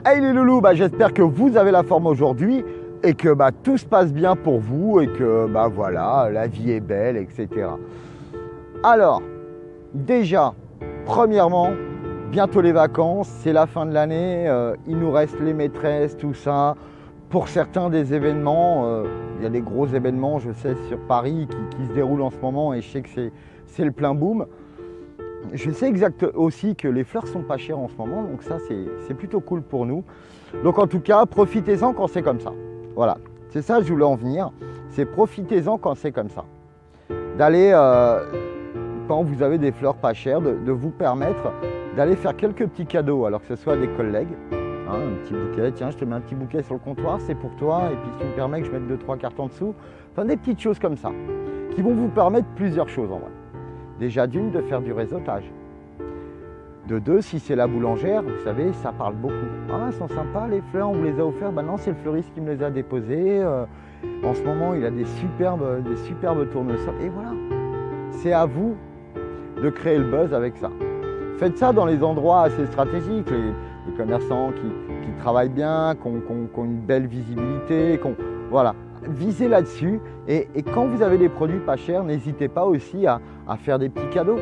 Hey les loulous, j'espère que vous avez la forme aujourd'hui et que tout se passe bien pour vous et que voilà, la vie est belle, etc. Alors, déjà, premièrement, bientôt les vacances, c'est la fin de l'année, il nous reste les maîtresses, tout ça. Pour certains des événements, il y a des gros événements, je sais, sur Paris qui se déroulent en ce moment et je sais que c'est le plein boom. Je sais aussi que les fleurs sont pas chères en ce moment, donc ça c'est plutôt cool pour nous. Donc en tout cas, profitez-en quand c'est comme ça. Voilà, c'est ça que je voulais en venir, c'est profitez-en quand c'est comme ça. D'aller, quand vous avez des fleurs pas chères, de vous permettre d'aller faire quelques petits cadeaux, alors que ce soit à des collègues, hein, un petit bouquet, tiens je te mets un petit bouquet sur le comptoir, c'est pour toi, et puis si tu me permets que je mette 2-3 cartes en dessous, enfin des petites choses comme ça, qui vont vous permettre plusieurs choses en vrai. Déjà d'une, de faire du réseautage. De deux, si c'est la boulangère, vous savez, ça parle beaucoup. Ah, elles sont sympas les fleurs, on vous les a offertes. Non, c'est le fleuriste qui me les a déposées. En ce moment, il a des superbes tournesols. Et voilà, c'est à vous de créer le buzz avec ça. Faites ça dans les endroits assez stratégiques, les commerçants qui travaillent bien, qui ont une belle visibilité, voilà. Visez là-dessus et quand vous avez des produits pas chers, n'hésitez pas aussi à faire des petits cadeaux.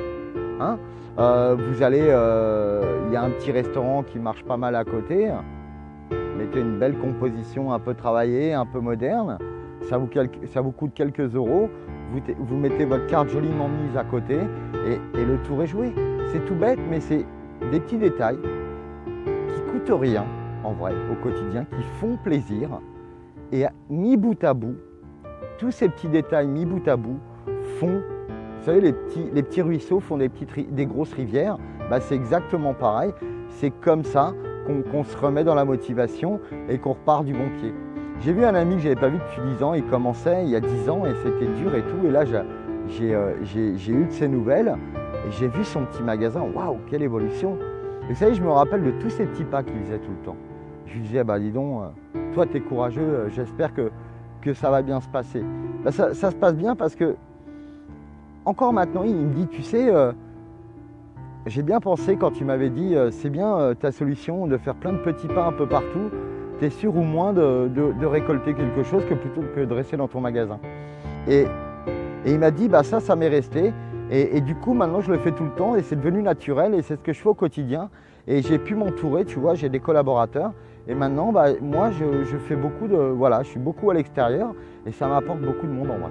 Hein, vous allez, il y a un petit restaurant qui marche pas mal à côté, mettez une belle composition un peu travaillée, un peu moderne, ça vous coûte quelques euros, vous mettez votre carte joliment mise à côté et le tour est joué. C'est tout bête, mais c'est des petits détails qui coûtent rien en vrai au quotidien, qui font plaisir. Et mis bout à bout, tous ces petits détails mis bout à bout font, vous savez, les petits ruisseaux font des grosses rivières. C'est exactement pareil. C'est comme ça qu'on se remet dans la motivation et qu'on repart du bon pied. J'ai vu un ami que je n'avais pas vu depuis 10 ans. Il commençait il y a 10 ans et c'était dur et tout. Et là, j'ai eu de ses nouvelles et j'ai vu son petit magasin. Waouh, quelle évolution! Et vous savez, je me rappelle de tous ces petits pas qu'il faisait tout le temps. Je lui disais, dis donc, toi tu es courageux, j'espère que ça va bien se passer. Ça se passe bien parce que, encore maintenant, il me dit, tu sais, j'ai bien pensé quand tu m'avais dit, c'est bien ta solution de faire plein de petits pas un peu partout, tu es sûr au moins de récolter quelque chose plutôt que de rester dans ton magasin. Et il m'a dit, ça m'est resté. Et du coup, maintenant, je le fais tout le temps et c'est devenu naturel et c'est ce que je fais au quotidien. Et j'ai pu m'entourer, tu vois, j'ai des collaborateurs. Et maintenant, moi, je fais beaucoup je suis beaucoup à l'extérieur et ça m'apporte beaucoup de monde en moi.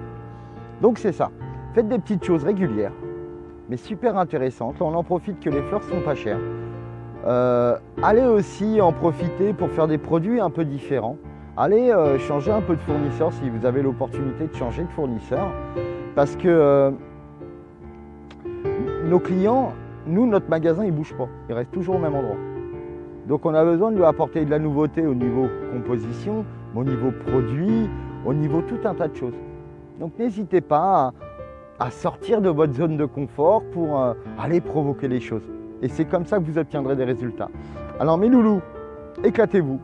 Donc c'est ça. Faites des petites choses régulières, mais super intéressantes. Là, on en profite que les fleurs sont pas chères. Allez aussi en profiter pour faire des produits un peu différents. Allez changer un peu de fournisseur si vous avez l'opportunité de changer de fournisseur. Parce que nos clients, notre magasin, il ne bouge pas. Il reste toujours au même endroit. Donc on a besoin de lui apporter de la nouveauté au niveau composition, au niveau produit, au niveau tout un tas de choses. Donc n'hésitez pas à sortir de votre zone de confort pour aller provoquer les choses. Et c'est comme ça que vous obtiendrez des résultats. Alors mes loulous, éclatez-vous.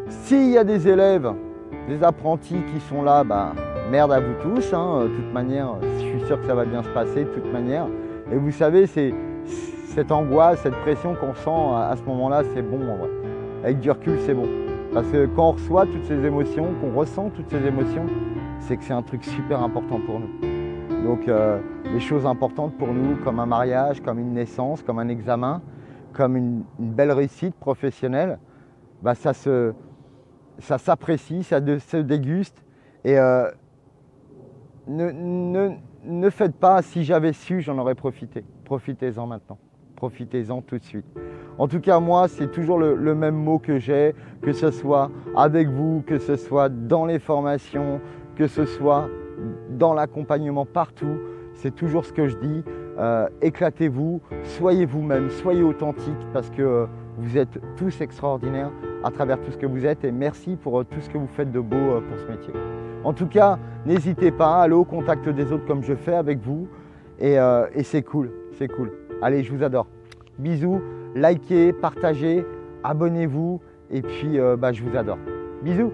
S'il y a des élèves, des apprentis qui sont là, merde à vous tous. De toute manière, je suis sûr que ça va bien se passer de toute manière. Et vous savez, c'est cette angoisse, cette pression qu'on sent à ce moment-là, c'est bon en vrai. Avec du recul, c'est bon. Parce que quand on reçoit toutes ces émotions, qu'on ressent toutes ces émotions, c'est que c'est un truc super important pour nous. Donc les choses importantes pour nous, comme un mariage, comme une naissance, comme un examen, comme une belle réussite professionnelle, ça s'apprécie, ça se déguste. Et ne faites pas, si j'avais su, j'en aurais profité. Profitez-en maintenant. Profitez-en tout de suite. En tout cas, moi, c'est toujours le même mot que j'ai, que ce soit avec vous, que ce soit dans les formations, que ce soit dans l'accompagnement, partout. C'est toujours ce que je dis. Éclatez-vous, soyez vous-même, soyez authentiques parce que vous êtes tous extraordinaires à travers tout ce que vous êtes et merci pour tout ce que vous faites de beau pour ce métier. En tout cas, n'hésitez pas à aller au contact des autres comme je fais avec vous et c'est cool, c'est cool. Allez, je vous adore. Bisous, likez, partagez, abonnez-vous et puis je vous adore. Bisous.